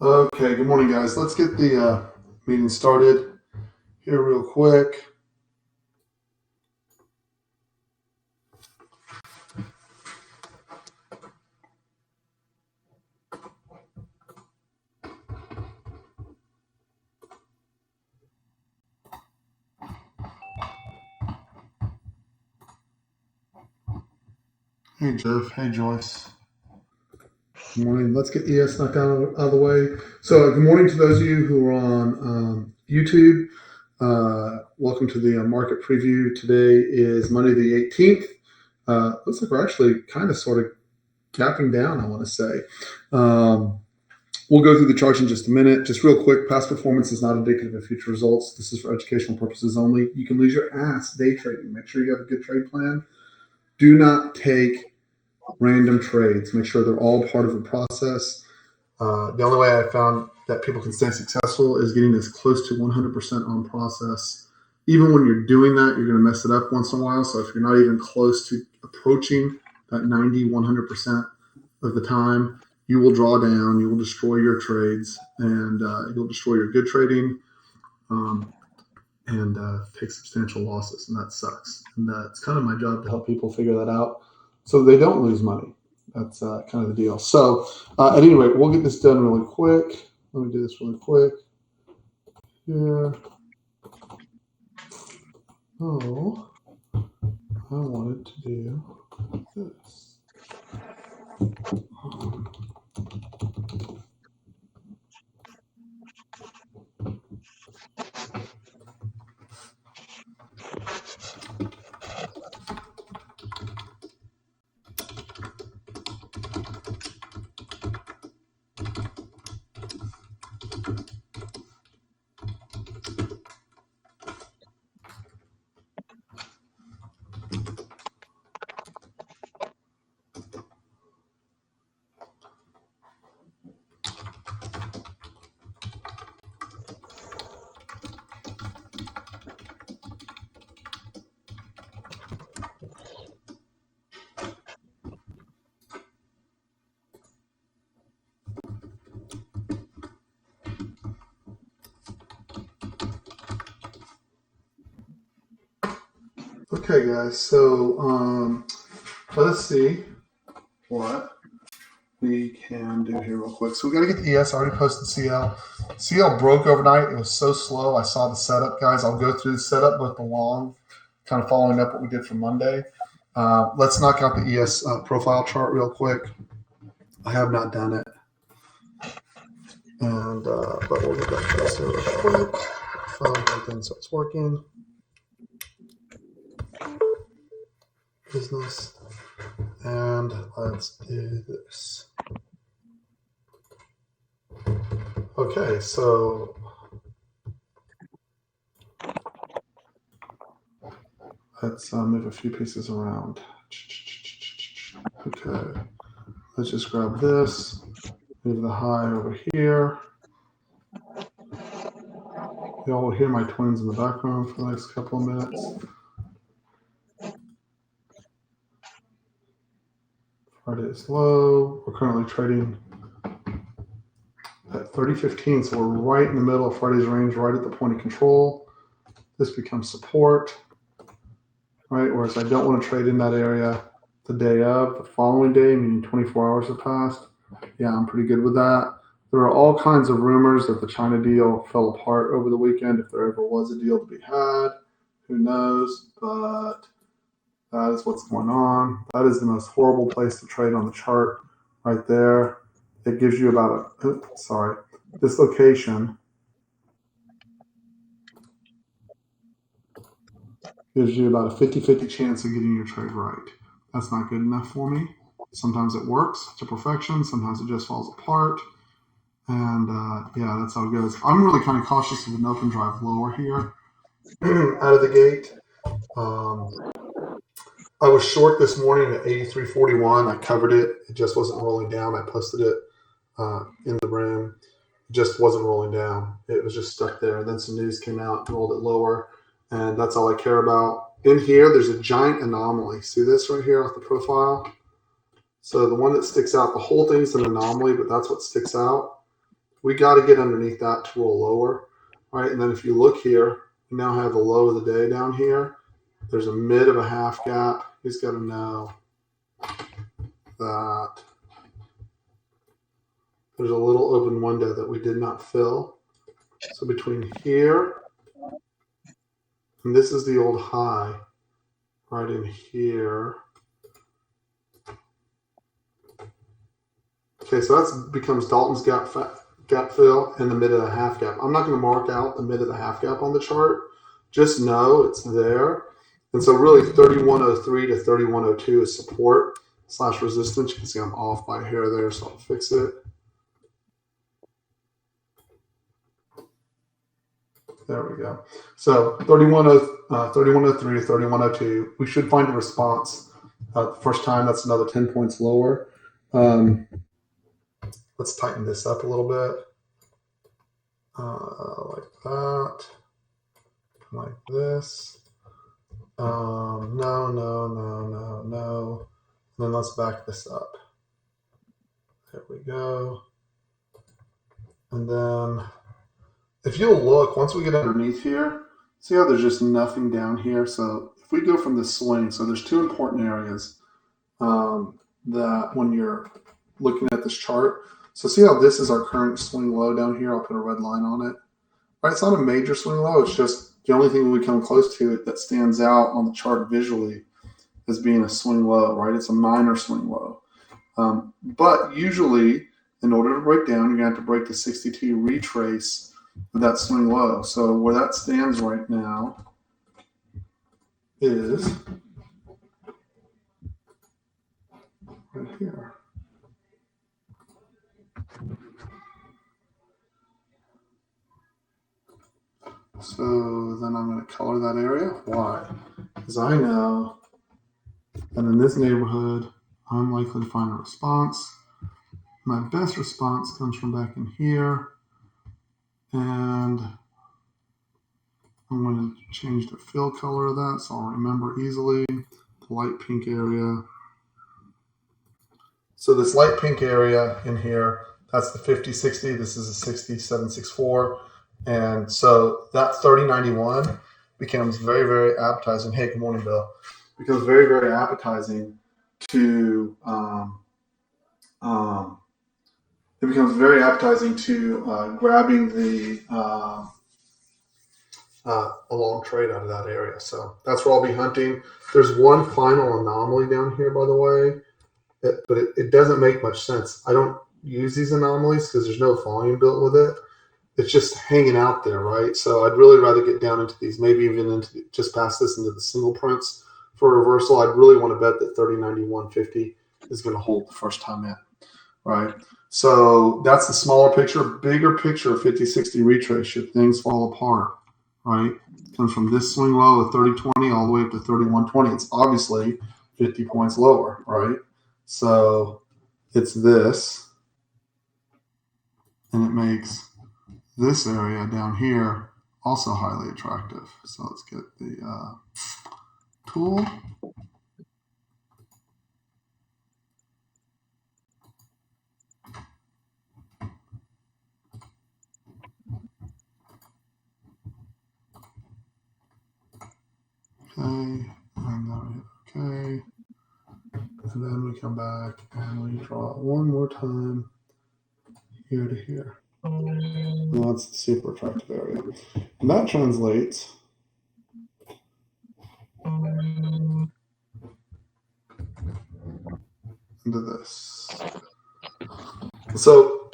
Okay, good morning, guys. Let's get the meeting started here real quick. Hey, Jeff. Hey, Joyce. Good morning. Let's get ES knocked out of the way. So, good morning to those of you who are on YouTube. Welcome to the market preview. Today is Monday the 18th. Looks like we're actually kind of sort of gapping down, I want to say. We'll go through the charts in just a minute. Just real quick, past performance is not indicative of future results. This is for educational purposes only. You can lose your ass day trading. Make sure you have a good trade plan. Do not take random trades. Make sure they're all part of a process. The only way I found that people can stay successful is getting as close to 100% on process. Even when you're doing that, you're going to mess it up once in a while. So if you're not even close to approaching that 90, 100% of the time, you will draw down, you will destroy your trades, and you'll destroy your good trading and take substantial losses, and that sucks. And it's kind of my job to help people figure that out so they don't lose money. That's kind of the deal. So at any rate, we'll get this done really quick. Let me do this really quick. Here. Oh, I wanted to do this. Okay, guys. So let's see what we can do here real quick. So we got to get the ES. I already posted CL. CL broke overnight. It was so slow. I saw the setup, guys. I'll go through the setup, both the long, kind of following up what we did for Monday. Let's knock out the ES profile chart real quick. I have not done it, and but we'll get that posted real quick. File everything so it's working. Business, and let's do this. Okay, so let's move a few pieces around. Okay, let's just grab this, move the high over here. Y'all will hear my twins in the background for the next couple of minutes. Friday is low. We're currently trading at 30.15, so we're right in the middle of Friday's range, right at the point of control. This becomes support, right? Whereas I don't want to trade in that area the day of, the following day, meaning 24 hours have passed. Yeah, I'm pretty good with that. There are all kinds of rumors that the China deal fell apart over the weekend. If there ever was a deal to be had, who knows? But that is what's going on. That is the most horrible place to trade on the chart right there. It gives you about this location gives you about a 50-50 chance of getting your trade right. That's not good enough for me. Sometimes it works to perfection. Sometimes it just falls apart. And yeah, that's how it goes. I'm really kind of cautious of an open drive lower here out of the gate. I was short this morning at 83.41. I covered it. It just wasn't rolling down. I posted it in the room. It just wasn't rolling down. It was just stuck there. And then some news came out, rolled it lower. And that's all I care about. In here, there's a giant anomaly. See this right here off the profile? So the one that sticks out, the whole thing's an anomaly, but that's what sticks out. We got to get underneath that to roll lower, right? And then if you look here, we now have the low of the day down here. There's a mid of a half gap. He's got to know that there's a little open window that we did not fill. So between here and this is the old high right in here. Okay, so that becomes Dalton's gap fill and the mid of the half gap. I'm not going to mark out the mid of the half gap on the chart. Just know it's there. And so really 3103 to 3102 is support / resistance. You can see I'm off by a hair there, so I'll fix it. There we go. So 3103 to 3102, we should find a response. The first time, that's another 10 points lower. Let's tighten this up a little bit. Like that. Like this. No. And then let's back this up. There we go. And then if you'll look, once we get underneath here, see how there's just nothing down here? So if we go from the swing, so there's two important areas that when you're looking at this chart. So see how this is our current swing low down here? I'll put a red line on it. Right, it's not a major swing low. It's just the only thing we come close to it that stands out on the chart visually as being a swing low, right? It's a minor swing low. But usually, in order to break down, you're going to have to break the 62 retrace of that swing low. So where that stands right now is right here. So then I'm going to color that area. Why? Because I know that in this neighborhood, I'm likely to find a response. My best response comes from back in here. And I'm going to change the fill color of that so I'll remember easily. The light pink area. So this light pink area in here, that's the 5060. This is a 6764. And so that 3091 becomes very, very appetizing. Hey, good morning, Bill. Becomes very, very appetizing to it becomes very appetizing to grabbing the a long trade out of that area. So that's where I'll be hunting. There's one final anomaly down here, by the way, but it doesn't make much sense. I don't use these anomalies because there's no volume built with it. It's just hanging out there, right? So I'd really rather get down into these, maybe even into just past this into the single prints for a reversal. I'd really want to bet that 3091.50 is going to hold the first time in, right? So that's the smaller picture. Bigger picture, 50-60 retrace should things fall apart, right? Comes from this swing low of 3020 all the way up to 3120. It's obviously 50 points lower, right? So it's this, and it makes this area down here also highly attractive. So let's get the tool. Okay, and then we hit okay. And then we come back and we draw it one more time here to here. And that's the super attractive area. And that translates into this. So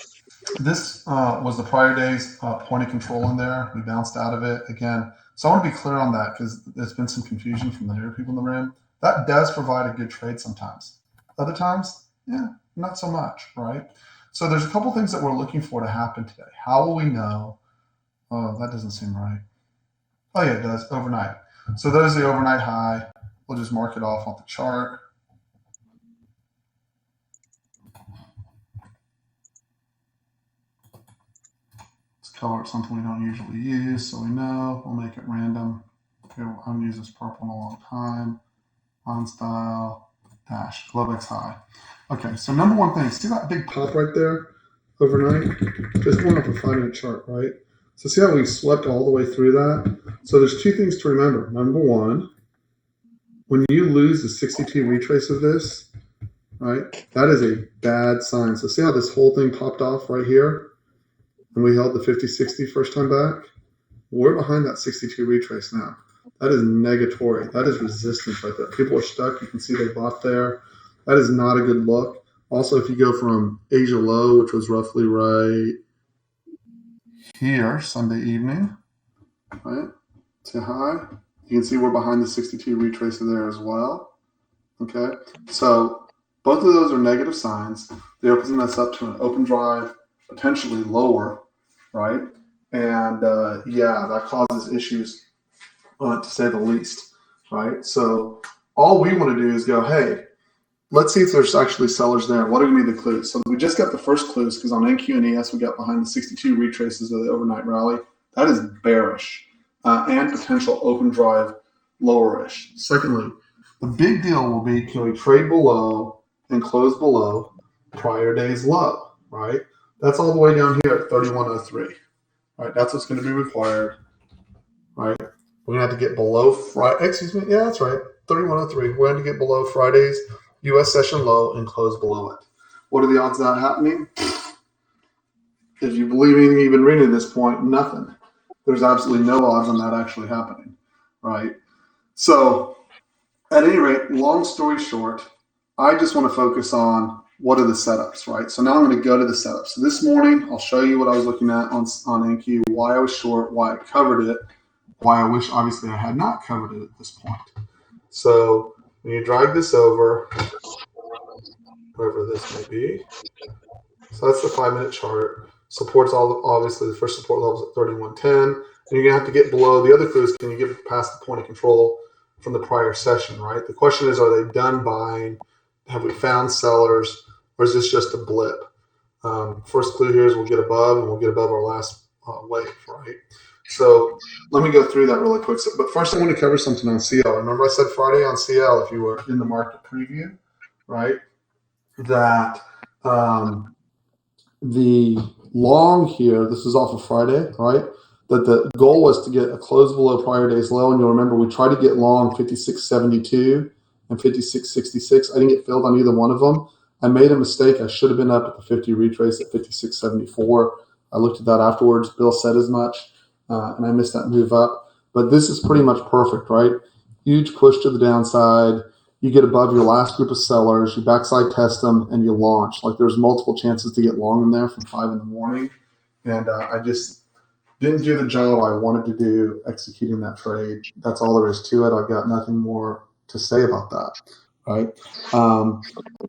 this was the prior day's point of control in there. We bounced out of it again. So I want to be clear on that because there's been some confusion from the newer people in the room. That does provide a good trade sometimes. Other times, yeah, not so much, right? So there's a couple things that we're looking for to happen today. How will we know? Oh, that doesn't seem right. Oh yeah, it does, overnight. So there's the overnight high. We'll just mark it off on the chart. Let's color it something we don't usually use so we know. We'll make it random. Okay, I haven't used this purple in a long time. On style, dash, Globex high. Okay, so number one thing, see that big pop right there? overnight. Just one off a 5-minute chart, right? So see how we swept all the way through that? So there's two things to remember. Number one, when you lose the 62 retrace of this, right, that is a bad sign. So see how this whole thing popped off right here? And we held the 50-60 first time back? We're behind that 62 retrace now. That is negatory. That is resistance right there. People are stuck. You can see they bought there. That is not a good look. Also, if you go from Asia low, which was roughly right here, Sunday evening, right, to high, you can see we're behind the 62 retracer there as well. Okay, so both of those are negative signs. They open us up to an open drive, potentially lower, right? And yeah, that causes issues, to say the least, right? So all we want to do is go, hey, let's see if there's actually sellers there. What are going to be the clues? So we just got the first clues because on NQ and ES, we got behind the 62 retraces of the overnight rally. That is bearish and potential open drive lowerish. Secondly, the big deal will be, can we trade below and close below prior day's low, right? That's all the way down here at 3103, right? That's what's going to be required, right? We're going to have to get below Friday. Excuse me. Yeah, that's right. 3103. We're going to get below Friday's U.S. session low and close below it. What are the odds of that happening? If you believe anything you've been reading at this point, nothing. There's absolutely no odds on that actually happening, right? So at any rate, long story short, I just want to focus on what are the setups, right? So now I'm going to go to the setups. So this morning, I'll show you what I was looking at on NQ, why I was short, why I covered it, why I wish obviously I had not covered it at this point. So when you drag this over, wherever this may be, so that's the 5-minute chart. Supports all, obviously the first support level is at 3110. And you're gonna have to get below. The other clue is, can you get past the point of control from the prior session, right? The question is, are they done buying? Have we found sellers, or is this just a blip? First clue here is we'll get above, and we'll get above our last wave, right? So let me go through that really quick. So, but first I want to cover something on CL. Remember I said Friday on CL, if you were in the market preview, right, that the long here, this is off of Friday, right, that the goal was to get a close below prior day's low. And you'll remember we tried to get long 56.72 and 56.66. I didn't get filled on either one of them. I made a mistake. I should have been up at the 50 retrace at 56.74. I looked at that afterwards. Bill said as much, and I missed that move up. But this is pretty much perfect, right? Huge push to the downside. You get above your last group of sellers, you backside test them, and you launch. Like there's multiple chances to get long in there from 5 in the morning. And I just didn't do the job I wanted to do executing that trade. That's all there is to it. I've got nothing more to say about that, right?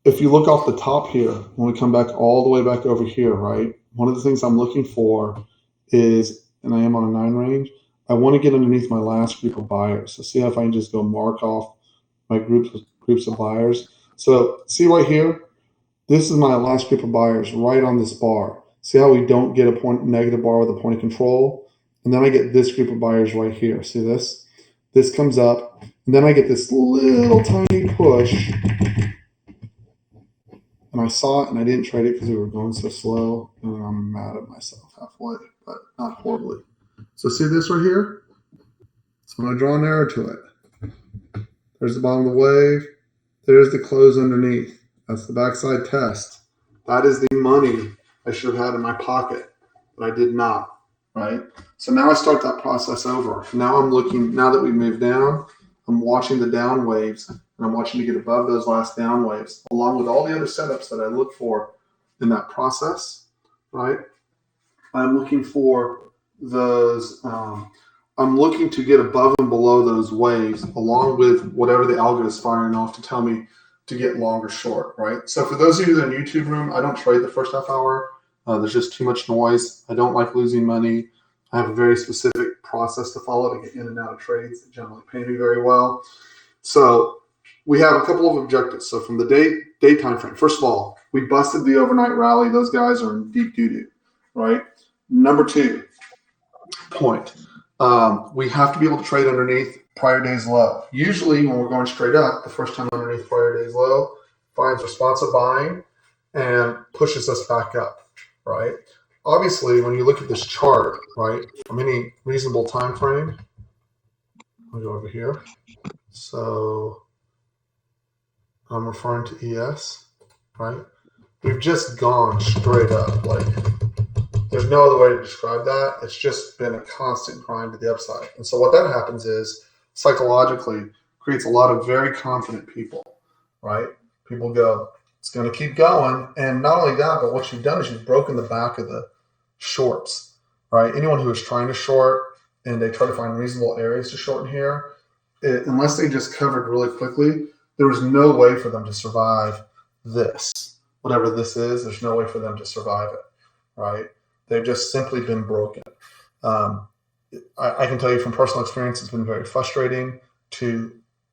If you look off the top here, when we come back all the way back over here, right, one of the things I'm looking for is, and I am on a 9 range, I want to get underneath my last group of buyers. So see if I can just go mark off my groups of buyers. So see right here, this is my last group of buyers right on this bar. See how we don't get a negative bar with a point of control? And then I get this group of buyers right here. See this? This comes up, and then I get this little tiny push. And I saw it, and I didn't trade it because we were going so slow, and I'm mad at myself halfway, but not horribly. So see this right here? So I'm going to draw an arrow to it. There's the bottom of the wave. There's the close underneath. That's the backside test. That is the money I should have had in my pocket, but I did not, right? So now I start that process over. Now I'm looking, now that we've moved down, I'm watching the down waves, and I'm watching to get above those last down waves, along with all the other setups that I look for in that process, right? I'm looking for those, I'm looking to get above and below those waves, along with whatever the algo is firing off to tell me to get long or short, right? So for those of you in the YouTube room, I don't trade the first half hour. There's just too much noise. I don't like losing money. I have a very specific process to follow to get in and out of trades that generally pay me very well. So we have a couple of objectives. So from the day time frame, first of all, we busted the overnight rally. Those guys are in deep doo-doo, right? Number 2 point. We have to be able to trade underneath prior day's low. Usually when we're going straight up, the first time underneath prior day's low finds responsive buying and pushes us back up, right? Obviously, when you look at this chart, right, from any reasonable time frame, I'll go over here. So I'm referring to ES, right? We've just gone straight up. Like, there's no other way to describe that. It's just been a constant grind to the upside. And so what that happens is psychologically creates a lot of very confident people, right? People go, it's going to keep going. And not only that, but what you've done is you've broken the back of the shorts, right? Anyone who is trying to short and they try to find reasonable areas to short in here, unless they just covered really quickly, there was no way for them to survive this. Whatever this is, there's no way for them to survive it, right? They've just simply been broken. I can tell you from personal experience, it's been very frustrating to,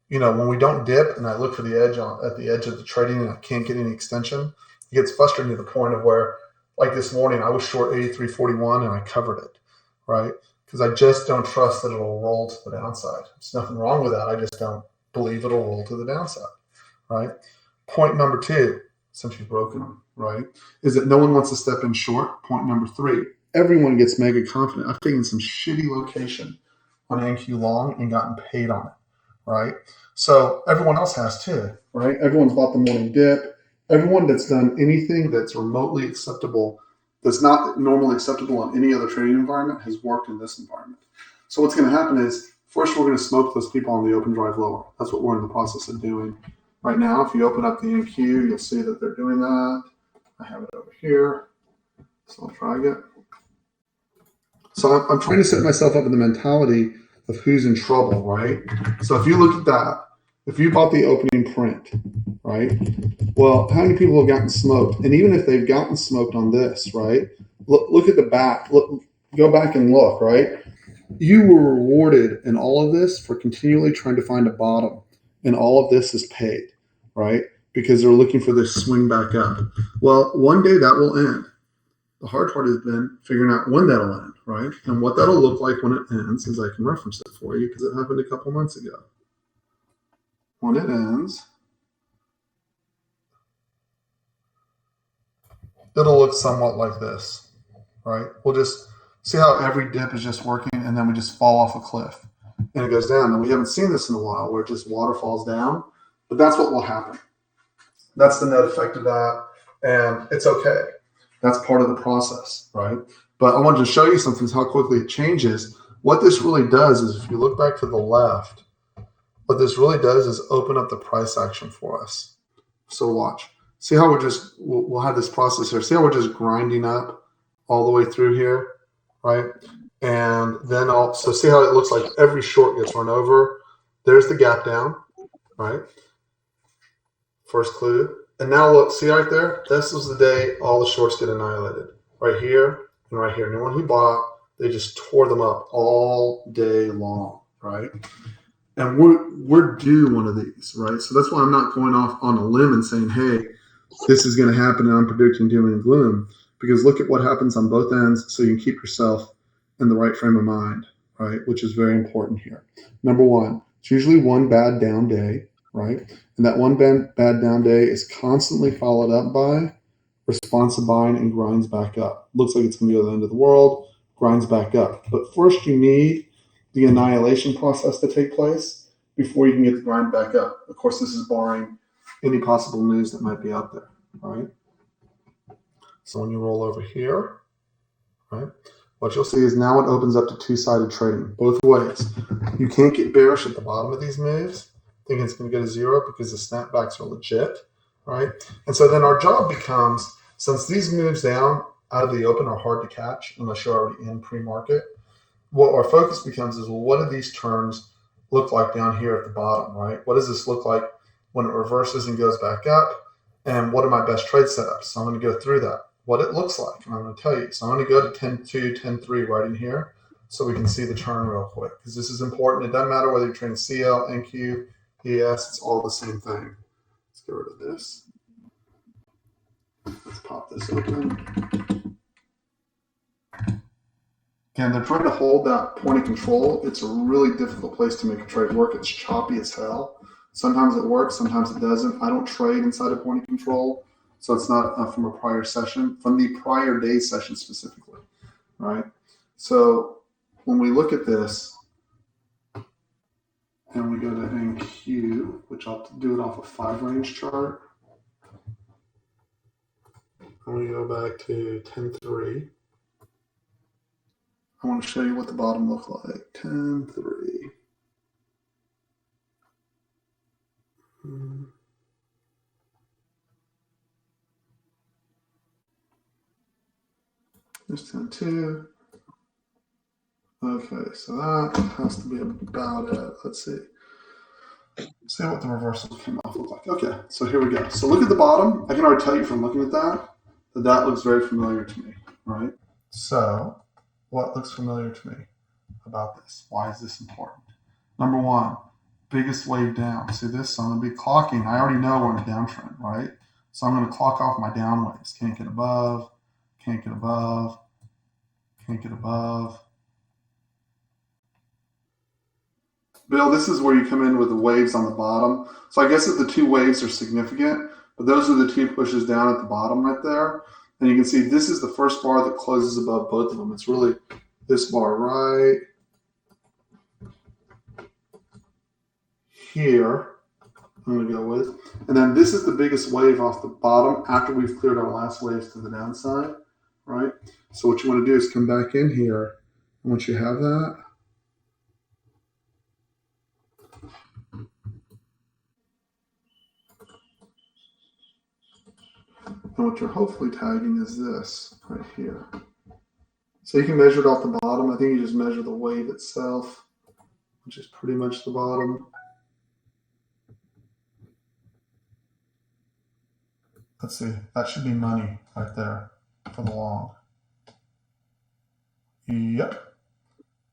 when we don't dip and I look for the edge at the edge of the trading and I can't get any extension, it gets frustrating to the point of where, like this morning, I was short 83.41 and I covered it, right? Because I just don't trust that it'll roll to the downside. There's nothing wrong with that. I just don't believe it'll roll to the downside, right? Point number 2, since you've broken them, right, is that no one wants to step in short. Point number 3, everyone gets mega confident. I've taken some shitty location on NQ long and gotten paid on it, right? So everyone else has too, right? Everyone's bought the morning dip. Everyone that's done anything that's remotely acceptable, that's not normally acceptable in any other trading environment, has worked in this environment. So what's going to happen is, first we're going to smoke those people on the open drive lower. That's what we're in the process of doing right now. If you open up the NQ, you'll see that they're doing that. I have it over here. So I'll try again. So I'm trying to set myself up in the mentality of who's in trouble, right? So if you look at that, if you bought the opening print, right? Well, how many people have gotten smoked? And even if they've gotten smoked on this, right? Look at the back. Go back and look, right? You were rewarded in all of this for continually trying to find a bottom. And all of this is paid, right? Because they're looking for this swing back up. Well, one day that will end. The hard part has been figuring out when that'll end, right? And what that'll look like when it ends is I can reference it for you because it happened a couple months ago. When it ends, it'll look somewhat like this, right? We'll just see how every dip is just working and then we just fall off a cliff and it goes down. And we haven't seen this in a while where it just waterfalls down, but that's what will happen. That's the net effect of that. And it's okay. That's part of the process, right? But I wanted to show you something, how quickly it changes. What this really does is, if you look back to the left, what this really does is open up the price action for us. So watch. See how we'll have this process here. See how we're just grinding up all the way through here, right? And then so see how it looks like every short gets run over. There's the gap down, right? First clue. And now look, see right there? This was the day all the shorts get annihilated. Right here and right here. Anyone who bought, they just tore them up all day long, right? And we're due one of these, right? So that's why I'm not going off on a limb and saying, hey, this is going to happen and I'm predicting doom and gloom. Because look at what happens on both ends so you can keep yourself in the right frame of mind, right? Which is very important here. Number 1, it's usually one bad down day, right? And that one bad down day is constantly followed up by responsive buying and grinds back up. Looks like it's going to go to the end of the world, grinds back up. But first you need the annihilation process to take place before you can get the grind back up. Of course, this is barring any possible news that might be out there, right? So when you roll over here, right, what you'll see is now it opens up to two-sided trading, both ways. You can't get bearish at the bottom of these moves, thinking it's going to go to zero because the snapbacks are legit, right? And so then our job becomes, since these moves down out of the open are hard to catch unless you're already in pre-market, what our focus becomes is, well, what do these turns look like down here at the bottom, right? What does this look like when it reverses and goes back up? And what are my best trade setups? So I'm going to go through that, what it looks like, and I'm going to tell you. So I'm going to go to 10.2, 10.3 right in here so we can see the turn real quick because this is important. It doesn't matter whether you're trading CL, NQ, ES, it's all the same thing. Let's get rid of this. Let's pop this open. Again, they're trying to hold that point of control. It's a really difficult place to make a trade work. It's choppy as hell. Sometimes it works, sometimes it doesn't. I don't trade inside a point of control. So it's not from a prior session, from the prior day session specifically, right? So when we look at this and we go to NQ, which I'll do it off a 5-range chart, and we go back to 10-3. I want to show you what the bottom looked like. 10-3. There's 10-2. Okay, so that has to be about it. Let's see. See what the reversal came off look like. Okay, so here we go. So look at the bottom. I can already tell you from looking at that that looks very familiar to me, right? So what looks familiar to me about this? Why is this important? Number one, biggest wave down. See this? So I'm going to be clocking. I already know we're in a downtrend, right? So I'm going to clock off my down waves. Can't get above, can't get above, can't get above. Bill, this is where you come in with the waves on the bottom. So I guess that the two waves are significant, but those are the two pushes down at the bottom right there. And you can see this is the first bar that closes above both of them. It's really this bar right here. I'm going to go with. And then this is the biggest wave off the bottom after we've cleared our last waves to the downside, right? So what you want to do is come back in here. And once you have that, and what you're hopefully tagging is this right here. So you can measure it off the bottom. I think you just measure the wave itself, which is pretty much the bottom. Let's see, that should be money right there for the long. Yep.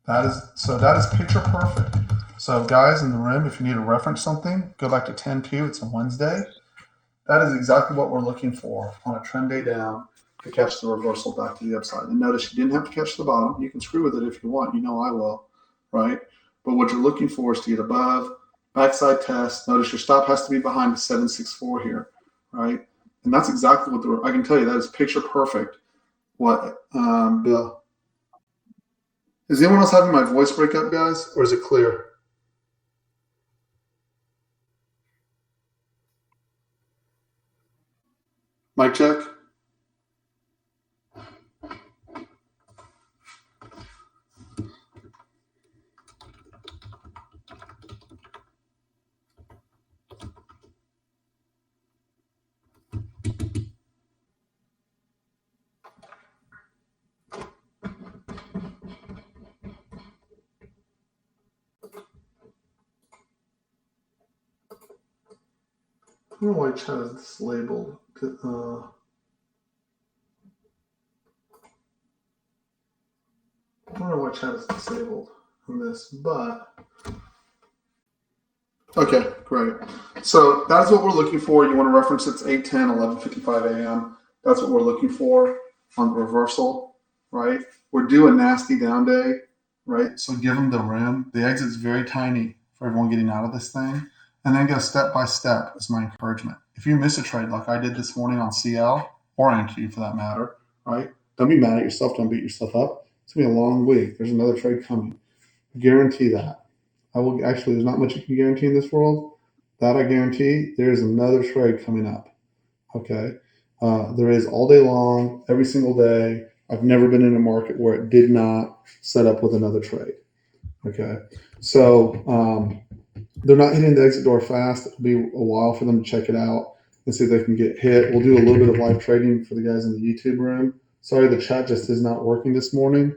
That is picture perfect. So guys in the room, if you need to reference something, go back to 10-2. It's a Wednesday. That is exactly what we're looking for on a trend day down to catch the reversal back to the upside. And notice you didn't have to catch the bottom. You can screw with it if you want. You know I will, right? But what you're looking for is to get above, backside test. Notice your stop has to be behind the 764 here, right? And that's exactly what I can tell you. That is picture perfect. What, Bill? Is anyone else having my voice break up, guys? Or is it clear? Mic check. I don't know why chat is this labeled. I don't know why chat is disabled on this, but okay, great. So that's what we're looking for. You want to reference it's 8:10, 11:55 a.m. That's what we're looking for on the reversal, right? We're due a nasty down day, right? So give them the room. The exit's very tiny for everyone getting out of this thing. And then go step by step is my encouragement. If you miss a trade like I did this morning on CL or NQ for that matter, right? Don't be mad at yourself. Don't beat yourself up. It's going to be a long week. There's another trade coming. I guarantee that. I will actually, there's not much you can guarantee in this world. That I guarantee. There's another trade coming up. Okay. There is all day long, every single day. I've never been in a market where it did not set up with another trade. Okay. So, they're not hitting the exit door fast. It'll be a while for them to check it out and see if they can get hit. We'll do a little bit of live trading for the guys in the YouTube room. Sorry, the chat just is not working this morning.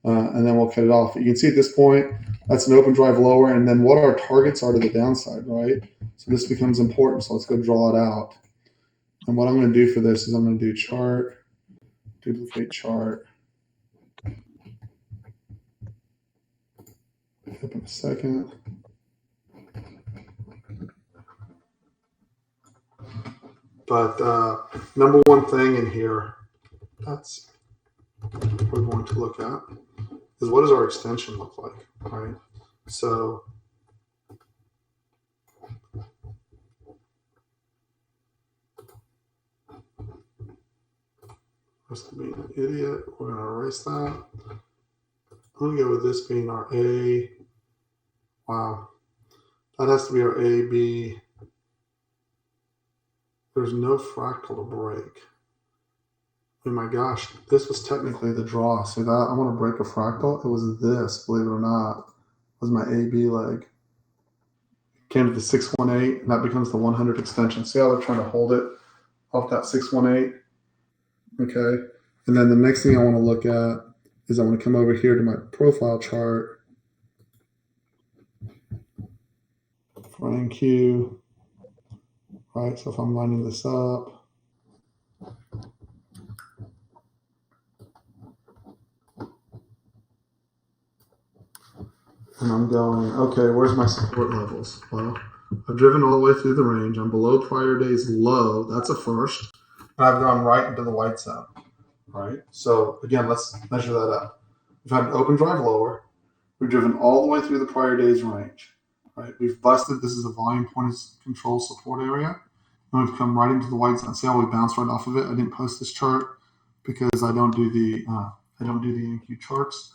And then we'll cut it off. You can see at this point, that's an open drive lower. And then what our targets are to the downside, right? So this becomes important. So let's go draw it out. And what I'm going to do for this is I'm going to do chart, duplicate chart. Up in a second. But number one thing in here, that's what we're going to look at, is what does our extension look like, right? So Must have been an idiot. We're going to erase that. I'm going to go with this being our A. Wow. That has to be our A, B. There's no fractal to break. Oh my gosh, this was technically the draw. See that? I want to break a fractal. It was this, believe it or not. It was my AB leg. Came to the 618, and that becomes the 100 extension. See how they're trying to hold it off that 618? Okay. And then the next thing I want to look at is I want to come over here to my profile chart for NQ. Right, so if I'm lining this up, and I'm going, okay, where's my support levels? Well, I've driven all the way through the range. I'm below prior day's low. That's a first. And I've gone right into the white zone. Right. So again, let's measure that up. We've had an open drive lower. We've driven all the way through the prior day's range. Right. We've busted. This is a volume point control support area. And we've come right into the white zone. See how we bounced right off of it? I didn't post this chart because I don't do the NQ charts.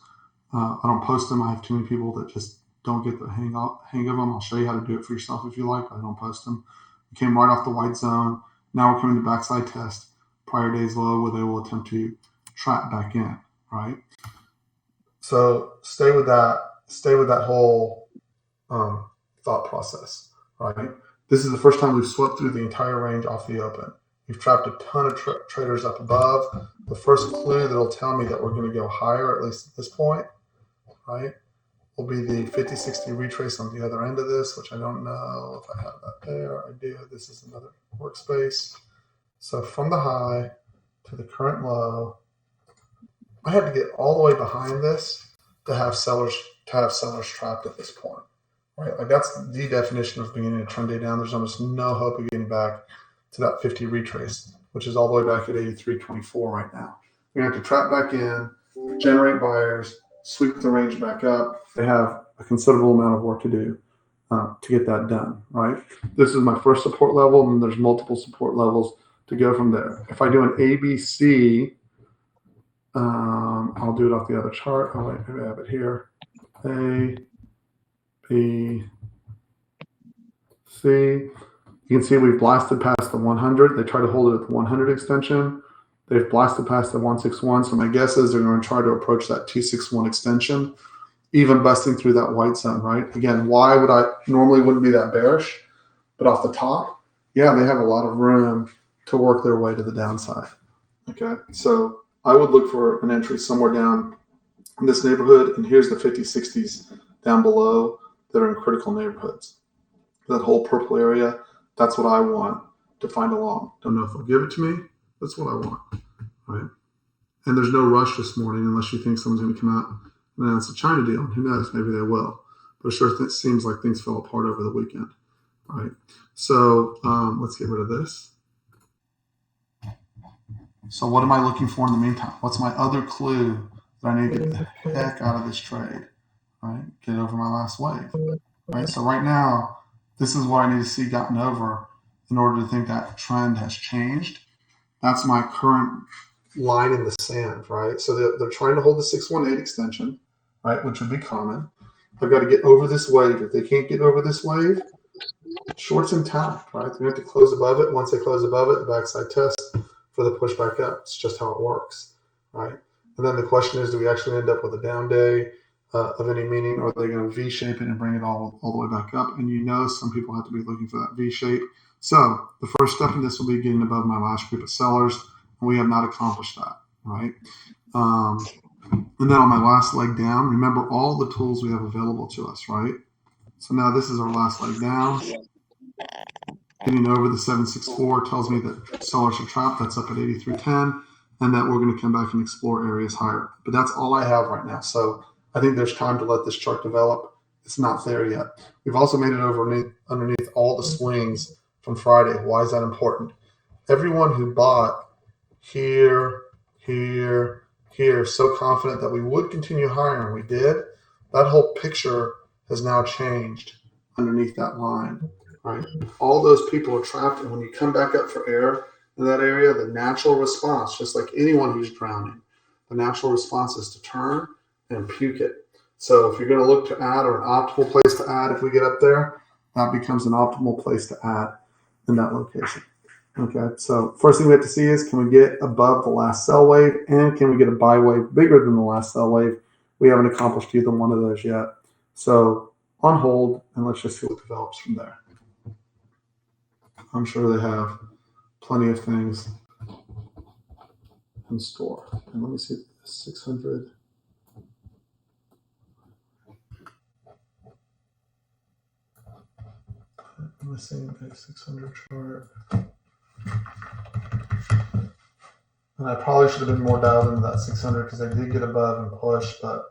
I don't post them. I have too many people that just don't get the hang of them. I'll show you how to do it for yourself if you like, but I don't post them. We came right off the white zone. Now we're coming to backside test. Prior day's low where they will attempt to trap back in, right? So stay with that whole thought process, right? This is the first time we've swept through the entire range off the open. We've trapped a ton of traders up above. The first clue that'll tell me that we're going to go higher, at least at this point, right, will be the 50-60 retrace on the other end of this, which I don't know if I have that there. I do. This is another workspace. So from the high to the current low, I had to get all the way behind this to have sellers trapped at this point, right? Like that's the definition of beginning a trend day down. There's almost no hope of getting back to that 50 retrace, which is all the way back at 83.24 right now. We have to trap back in, generate buyers, sweep the range back up. They have a considerable amount of work to do to get that done, right? This is my first support level, and there's multiple support levels to go from there. If I do an ABC, I'll do it off the other chart. Oh wait, maybe I have it here. A, B, C. You can see we've blasted past the 100. They try to hold it at the 100 extension. They've blasted past the 161. So my guess is they're going to try to approach that 261 extension, even busting through that white zone, right? Again, why would I normally wouldn't be that bearish, but off the top, yeah, they have a lot of room to work their way to the downside. Okay, so I would look for an entry somewhere down in this neighborhood, and here's the 50-60s down below that are in critical neighborhoods. That whole purple area, that's what I want to find along. Don't know if they'll give it to me. That's what I want, right? And there's no rush this morning unless you think someone's going to come out and announce a China deal. Who knows? Maybe they will. But it sure seems like things fell apart over the weekend, right? So let's get rid of this. So what am I looking for in the meantime? What's my other clue that I need to get the heck out of this trade, right? Get over my last wave, right? So right now, this is what I need to see gotten over in order to think that trend has changed. That's my current line in the sand, right? So they're trying to hold the 618 extension, right, which would be common. I've got to get over this wave. If they can't get over this wave, short's intact, right? They have to close above it. Once they close above it, the backside test for the push back up. It's just how it works, right? And then the question is, do we actually end up with a down day of any meaning, or are they going to V-shape it and bring it all the way back up? And you know some people have to be looking for that V-shape. So the first step in this will be getting above my last group of sellers, and we have not accomplished that, right? And then on my last leg down, remember all the tools we have available to us, right? So now this is our last leg down. Getting over the 764 tells me that sellers are trapped. That's up at 83.10, and that we're going to come back and explore areas higher. But that's all I have right now. So I think there's time to let this chart develop. It's not there yet. We've also made it over underneath all the swings from Friday. Why is that important? Everyone who bought here, so confident that we would continue higher, and we did, that whole picture has now changed underneath that line, right? All those people are trapped, and when you come back up for air in that area, the natural response, just like anyone who's drowning, the natural response is to turn and puke it. So if you're going to look to add, or an optimal place to add, if we get up there, that becomes an optimal place to add in that location. Okay, so first thing we have to see is, can we get above the last cell wave, and can we get a buy wave bigger than the last cell wave? We haven't accomplished either one of those yet. So on hold, and let's just see what develops from there. I'm sure they have plenty of things in store. And let me see, 600. I'm missing a 600 chart. And I probably should have been more dialed into that 600 because they did get above and push, but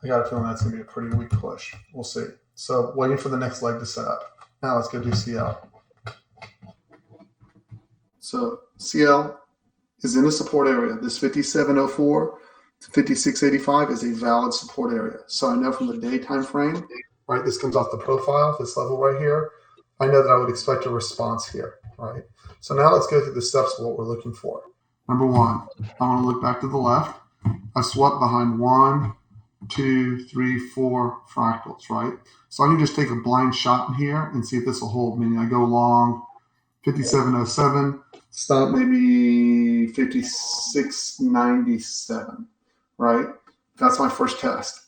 I got a feeling that's going to be a pretty weak push. We'll see. So waiting for the next leg to set up. Now let's go do CL. So CL is in a support area. This 5704 to 5685 is a valid support area. So I know from the daytime frame, right, this comes off the profile, this level right here. I know that I would expect a response here, right? So now let's go through the steps of what we're looking for. Number one, I want to look back to the left. I swept behind 1, 2, 3, 4 fractals, right? So I can just take a blind shot in here and see if this will hold, meaning I go long 5707, stop maybe 5697, right? That's my first test.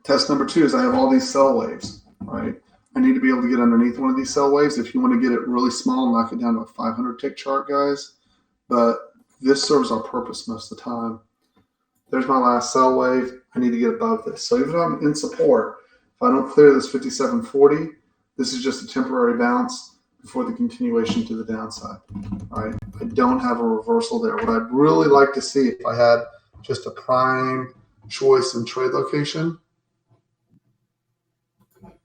Test number two is I have all these cell waves, right? I need to be able to get underneath one of these cell waves. If you want to get it really small, knock it down to a 500 tick chart, guys. But this serves our purpose most of the time. There's my last cell wave. I need to get above this. So even if I'm in support, if I don't clear this 5740, this is just a temporary bounce before the continuation to the downside, right? I don't have a reversal there. What I'd really like to see, if I had just a prime choice and trade location,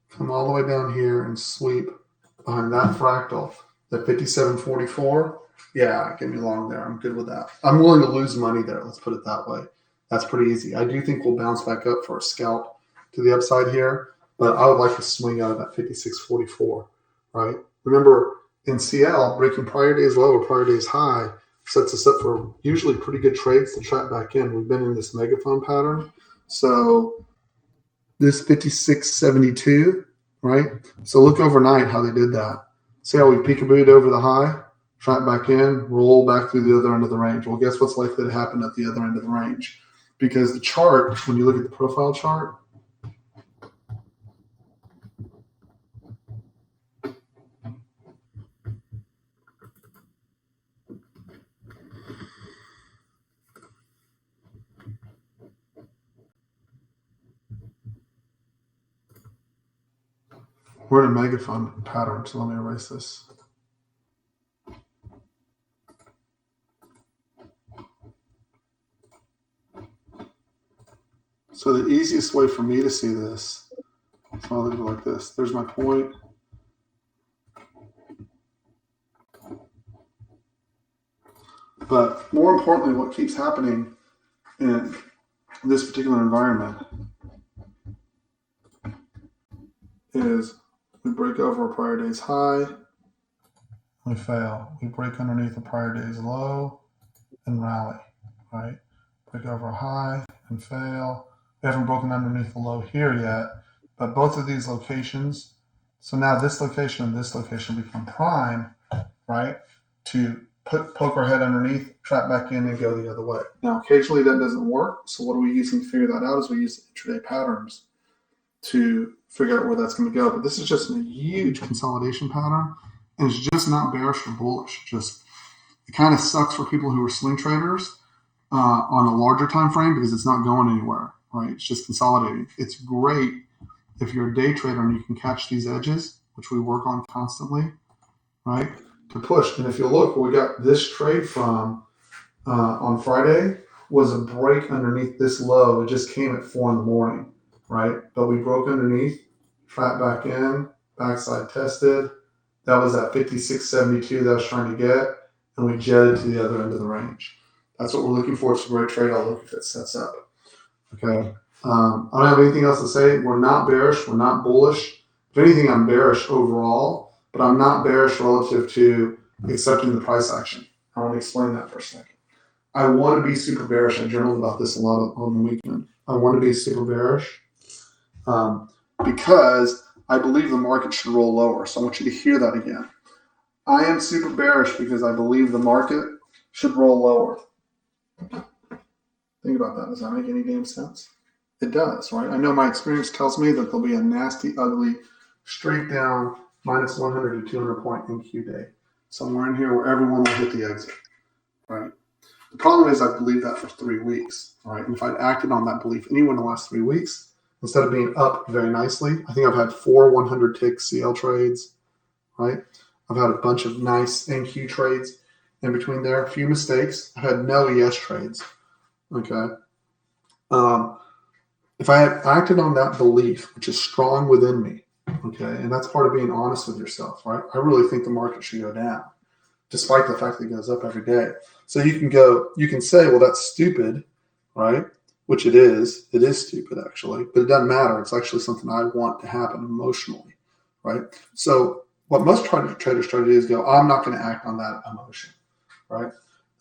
come all the way down here and sweep behind that fractal, the 5744. Yeah, give me long there. I'm good with that. I'm willing to lose money there. Let's put it that way. That's pretty easy. I do think we'll bounce back up for a scalp to the upside here, but I would like to swing out of that 5644, right? Remember, in CL, breaking prior day's low or prior day's high sets us up for usually pretty good trades to trap back in. We've been in this megaphone pattern. So this 5672, right? So look overnight how they did that. See how we peekabooed over the high, trap back in, roll back through the other end of the range. Well, guess what's likely to happen at the other end of the range? Because the chart, when you look at the profile chart, we're in a megaphone pattern, so let me erase this. So the easiest way for me to see this, so I'll leave it like this. There's my point. But more importantly, what keeps happening in this particular environment is we break over a prior day's high, we fail. We break underneath a prior day's low and rally, right? Break over a high and fail. We haven't broken underneath the low here yet, but both of these locations, so now this location and this location become prime, right? To poke our head underneath, trap back in, and go the other way. Now, occasionally that doesn't work. So what are we using to figure that out? Is we use intraday patterns to figure out where that's going to go. But this is just a huge consolidation pattern, and it's just not bearish or bullish. Just it kind of sucks for people who are swing traders on a larger time frame because it's not going anywhere, right? It's just consolidating. It's great if you're a day trader and you can catch these edges, which we work on constantly, right? To push. And if you look, where we got this trade from on Friday was a break underneath this low. It just came at 4 in the morning, right? But we broke underneath, trap back in, backside tested. That was at 56.72 that I was trying to get, and we jetted to the other end of the range. That's what we're looking for. It's a great trade. I'll look if it sets up. Okay. I don't have anything else to say. We're not bearish. We're not bullish. If anything, I'm bearish overall, but I'm not bearish relative to accepting the price action. I want to explain that for a second. I want to be super bearish. I journaled about this a lot on the weekend. I want to be super bearish because I believe the market should roll lower. So I want you to hear that again. I am super bearish because I believe the market should roll lower. Think about that. Does that make any damn sense? It does, right? I know my experience tells me that there'll be a nasty, ugly, straight down minus 100 to 200 point NQ day. Somewhere in here where everyone will hit the exit, right? The problem is I've believed that for 3 weeks, right? And if I'd acted on that belief anywhere in the last 3 weeks, instead of being up very nicely, I think I've had 4 100 tick CL trades, right? I've had a bunch of nice NQ trades in between there, a few mistakes. I've had no ES trades, okay? If I had acted on that belief, which is strong within me, okay, and that's part of being honest with yourself, right? I really think the market should go down, despite the fact that it goes up every day. So you can say, well, that's stupid, right? Which it is stupid actually, but it doesn't matter. It's actually something I want to happen emotionally, right? So what most traders try to do is go, I'm not going to act on that emotion, right?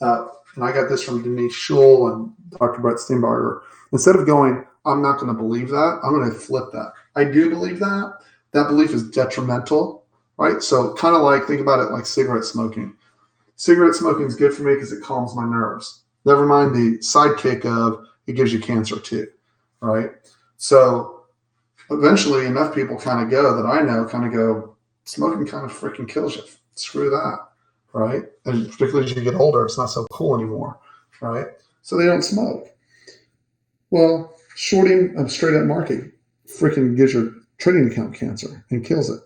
And I got this from Denise Schull and Dr. Brett Steenbarger. Instead of going, I'm not going to believe that, I'm going to flip that. I do believe that. That belief is detrimental, right? So kind of like, think about it like cigarette smoking. Cigarette smoking is good for me because it calms my nerves. Never mind the sidekick of it gives you cancer too, right? So eventually enough people kind of go that I know kind of go, smoking kind of freaking kills you. Screw that, right? And particularly as you get older, it's not so cool anymore, right? So they don't smoke. Well, shorting a straight up market freaking gives your trading account cancer and kills it,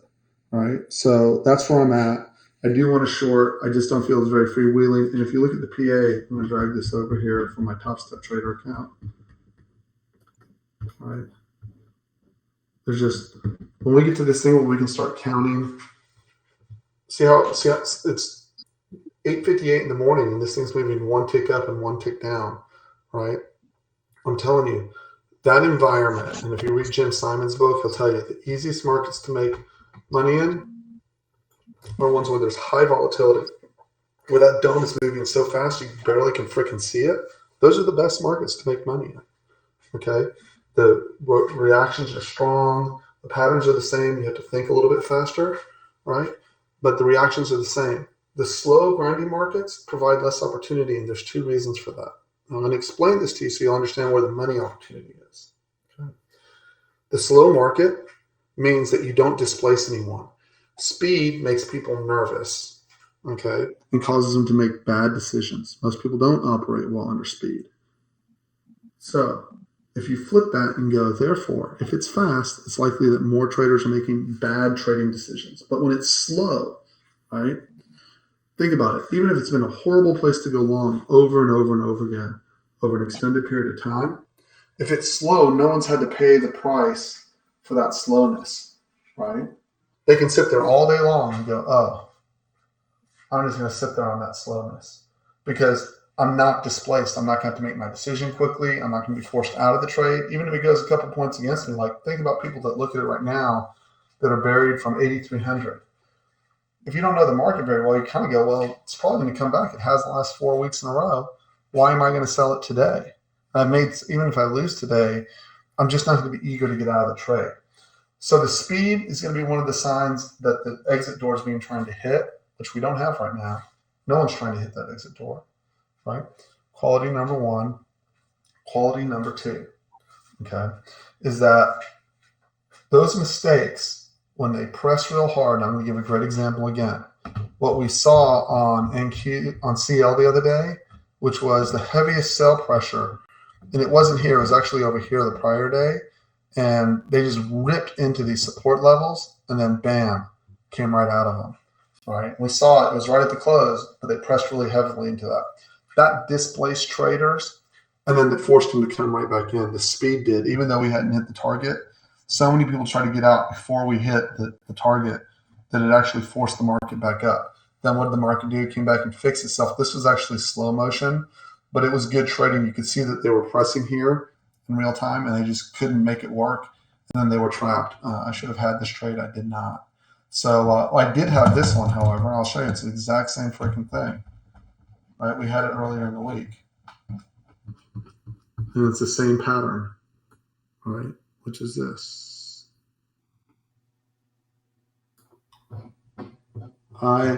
right? So that's where I'm at. I do want to short. I just don't feel it's very freewheeling. And if you look at the PA, I'm going to drag this over here for my Top Step Trader account. All right. There's just, when we get to this thing where we can start counting, see how it's 8:58 in the morning and this thing's moving one tick up and one tick down, right? I'm telling you, that environment, and if you read Jim Simon's book, he'll tell you the easiest markets to make money in are ones where there's high volatility, where that dome is moving so fast you barely can freaking see it. Those are the best markets to make money in, okay? The reactions are strong. The patterns are the same. You have to think a little bit faster, right? But the reactions are the same. The slow grinding markets provide less opportunity, and there's 2 reasons for that. I'm going to explain this to you so you'll understand where the money opportunity is. Okay? The slow market means that you don't displace anyone. Speed makes people nervous, okay, and causes them to make bad decisions. Most people don't operate well under speed. So if you flip that and go, therefore, if it's fast, it's likely that more traders are making bad trading decisions. But when it's slow, right, think about it. Even if it's been a horrible place to go long over and over and over again over an extended period of time, if it's slow, no one's had to pay the price for that slowness, right? They can sit there all day long and go, oh, I'm just going to sit there on that slowness because I'm not displaced. I'm not going to have to make my decision quickly. I'm not going to be forced out of the trade. Even if it goes a couple points against me, like think about people that look at it right now that are buried from 8,300. If you don't know the market very well, you kind of go, well, it's probably going to come back. It has the last 4 weeks in a row. Why am I going to sell it today? Even if I lose today, I'm just not going to be eager to get out of the trade. So the speed is going to be one of the signs that the exit door is being trying to hit, which we don't have right now. No one's trying to hit that exit door, right? Quality number 1, quality number 2, okay, is that those mistakes, when they press real hard, and I'm going to give a great example again. What we saw on CL the other day, which was the heaviest sell pressure, and it wasn't here, it was actually over here the prior day, and they just ripped into these support levels, and then bam, came right out of them. Right? We saw it was right at the close, but they pressed really heavily into that. That displaced traders, and then it forced them to come right back in. The speed did, even though we hadn't hit the target. So many people tried to get out before we hit the target that it actually forced the market back up. Then what did the market do? It came back and fixed itself. This was actually slow motion, but it was good trading. You could see that they were pressing here in real time, and they just couldn't make it work. And then they were trapped. I should have had this trade. I did not. So I did have this one, however. I'll show you. It's the exact same freaking thing. right? We had it earlier in the week. And it's the same pattern, right? Which is this. I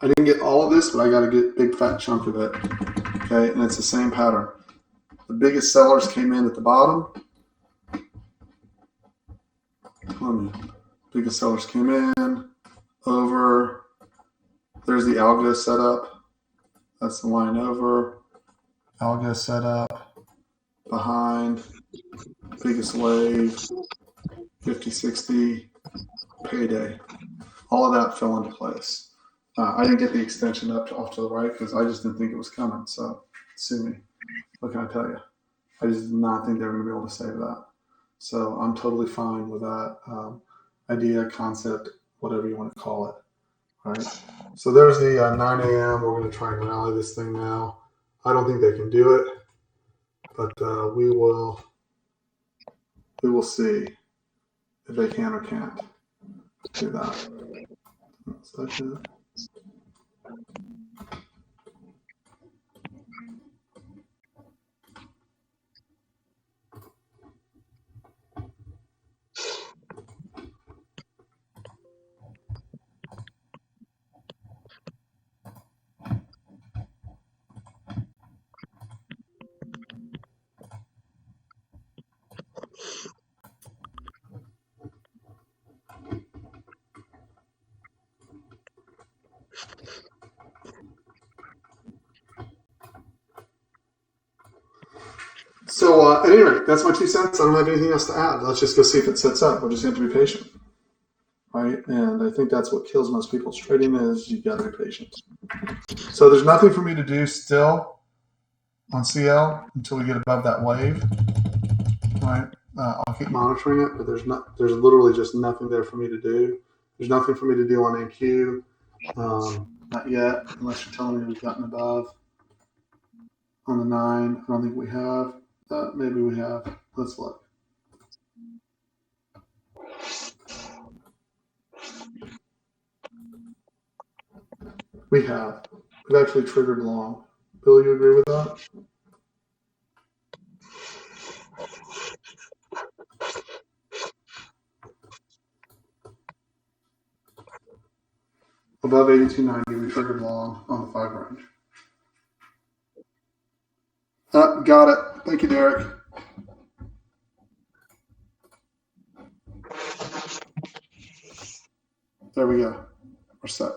didn't get all of this, but I got a good big fat chunk of it. Okay, and it's the same pattern. The biggest sellers came in at the bottom. Biggest sellers came in over. There's the algo setup. That's the line over. Algo setup behind. Biggest wave. 50, 60 payday. All of that fell into place. I didn't get the extension off to the right because I just didn't think it was coming. So sue me. What can I tell you? I just did not think they were going to be able to save that. So I'm totally fine with that idea, concept, whatever you want to call it. Right. So there's the 9 a.m. We're going to try and rally this thing now. I don't think they can do it, but we will see if they can or can't do that. So at any rate, that's my 2 cents. I don't have anything else to add. Let's just go see if it sets up. We'll just have to be patient, right? And I think that's what kills most people's trading is you got to be patient. So there's nothing for me to do still on CL until we get above that wave, right? I'll keep monitoring it, but there's literally just nothing there for me to do. There's nothing for me to do on NQ, not yet, unless you're telling me we've gotten above on the 9. I don't think we have. Maybe we have. Let's look. We have. We've actually triggered long. Bill, you agree with that? Above 82.90, we triggered long on the 5 range. Got it. Thank you, Derek. There we go. We're set.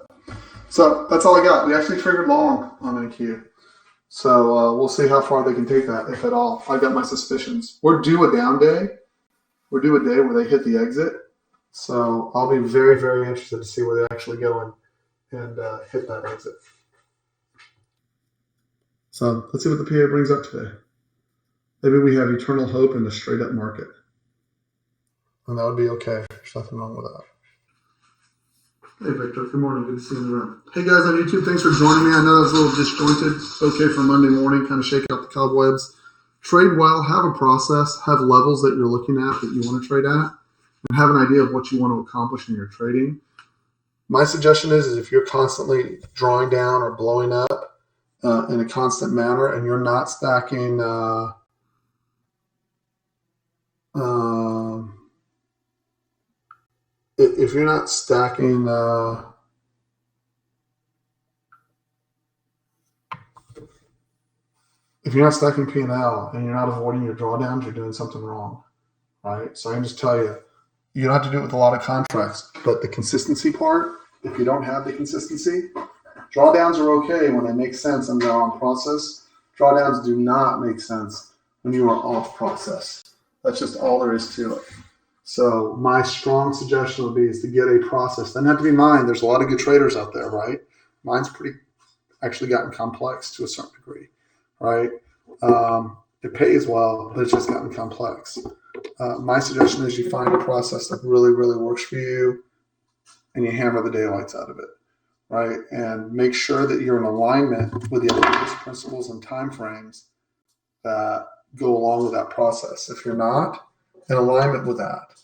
So that's all I got. We actually triggered long on NQ. So we'll see how far they can take that, if at all. I got my suspicions. We're due a down day. We're due a day where they hit the exit. So I'll be very, very interested to see where they actually go and hit that exit. So let's see what the PA brings up today. Maybe we have eternal hope in the straight up market. And that would be okay. There's nothing wrong with that. Hey, Victor. Good morning. Good to see you in the room. Hey, guys on YouTube. Thanks for joining me. I know that was a little disjointed. Okay for Monday morning. Kind of shake out the cobwebs. Trade well. Have a process. Have levels that you're looking at that you want to trade at. And have an idea of what you want to accomplish in your trading. My suggestion is if you're constantly drawing down or blowing up in a constant manner and you're not stacking if you're not stacking P&L and you're not avoiding your drawdowns, you're doing something wrong, right? So I can just tell you, you don't have to do it with a lot of contracts, but the consistency part, if you don't have the consistency, drawdowns are okay when they make sense and they're on process. Drawdowns do not make sense when you are off process. That's just all there is to it. So my strong suggestion would be is to get a process. Doesn't have to be mine. There's a lot of good traders out there, right? Mine's actually gotten complex to a certain degree, right? It pays well, but it's just gotten complex. My suggestion is you find a process that really, really works for you and you hammer the daylights out of it, right? And make sure that you're in alignment with the other principles and timeframes that go along with that process. If you're not in alignment with that,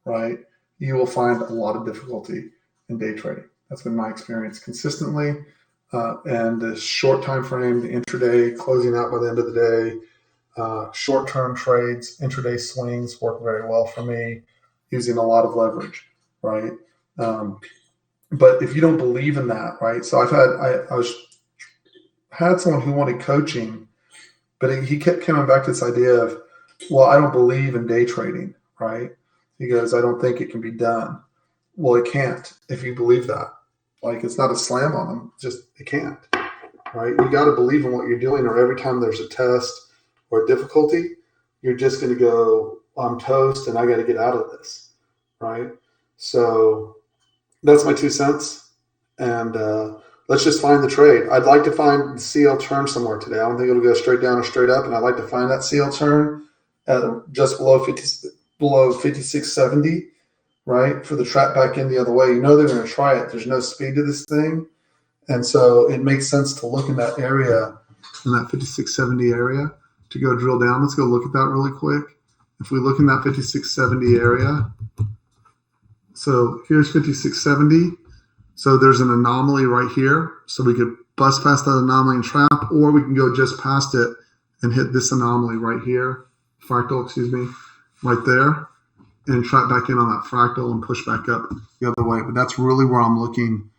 right, you will find a lot of difficulty in day trading. That's been my experience consistently. and the short time frame, the intraday, closing out by the end of the day, short-term trades, intraday swings work very well for me, using a lot of leverage, right? But if you don't believe in that, right? So had someone who wanted coaching, but he kept coming back to this idea of, well, I don't believe in day trading, right? He goes, I don't think it can be done. Well, it can't if you believe that. Like, it's not a slam on them, just it can't, right? You got to believe in what you're doing, or every time there's a test or a difficulty, you're just going to go, I'm toast and I got to get out of this, right? So that's my 2 cents. And let's just find the trade. I'd like to find the CL turn somewhere today. I don't think it'll go straight down or straight up, and I'd like to find that CL turn at just below 56.70, right, for the trap back in the other way. You know they're going to try it. There's no speed to this thing, and so it makes sense to look in that area, in that 56.70 area, to go drill down. Let's go look at that really quick. If we look in that 56.70 area, so here's 56.70. So there's an anomaly right here. So we could bust past that anomaly and trap, or we can go just past it and hit this anomaly right here, fractal, excuse me, right there, and trap back in on that fractal and push back up the other way. But that's really where I'm looking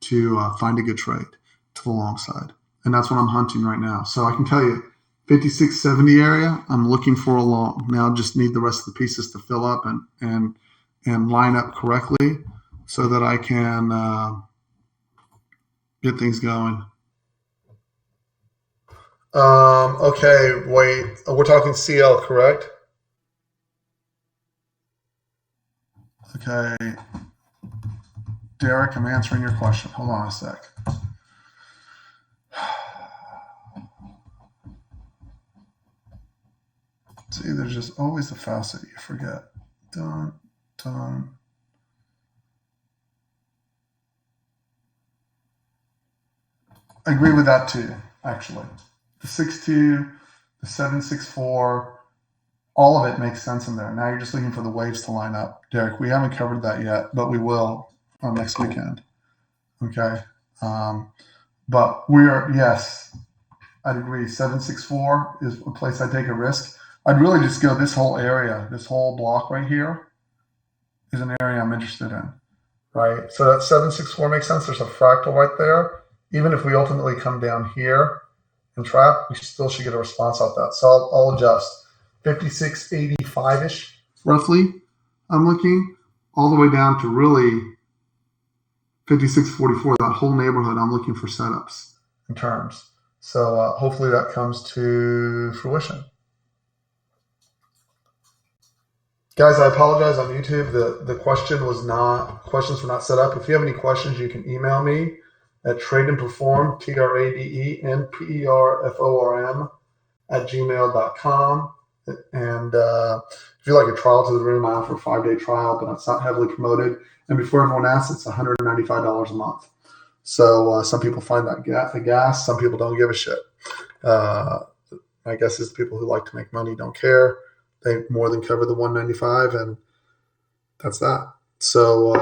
to find a good trade to the long side. And that's what I'm hunting right now. So I can tell you, 56.70 area, I'm looking for a long. Now just need the rest of the pieces to fill up and line up correctly, so that I can get things going. Okay, wait. We're talking CL, correct? Okay. Derek, I'm answering your question. Hold on a sec. See, there's just always the facet you forget. Done. I agree with that too, actually. The 6.2, the 7.64, all of it makes sense in there. Now you're just looking for the waves to line up. Derek, we haven't covered that yet, but we will on next weekend. Okay. But yes, I'd agree. 7.64 is a place I'd take a risk. I'd really just go this whole area, this whole block right here is an area I'm interested in. Right. So that 7.64 makes sense. There's a fractal right there. Even if we ultimately come down here and trap, we still should get a response off that. So I'll adjust. 56.85-ish, roughly, I'm looking, all the way down to really 56.44, that whole neighborhood. I'm looking for setups and terms. So hopefully that comes to fruition. Guys, I apologize on YouTube. The questions were not set up. If you have any questions, you can email me at tradeandperform, TRADENPERFORM @gmail.com. And if you like a trial to the room, I offer a 5-day trial, but it's not heavily promoted. And before everyone asks, it's $195 a month. So some people find that gas. Some people don't give a shit. My guess is the people who like to make money don't care. They more than cover the $195, and that's that. So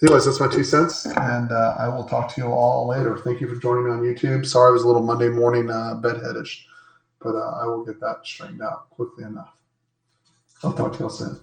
anyways, that's my 2 cents, and I will talk to you all later. Thank you for joining me on YouTube. Sorry I was a little Monday morning bedheadish, but I will get that straightened out quickly enough. I'll talk to you all soon.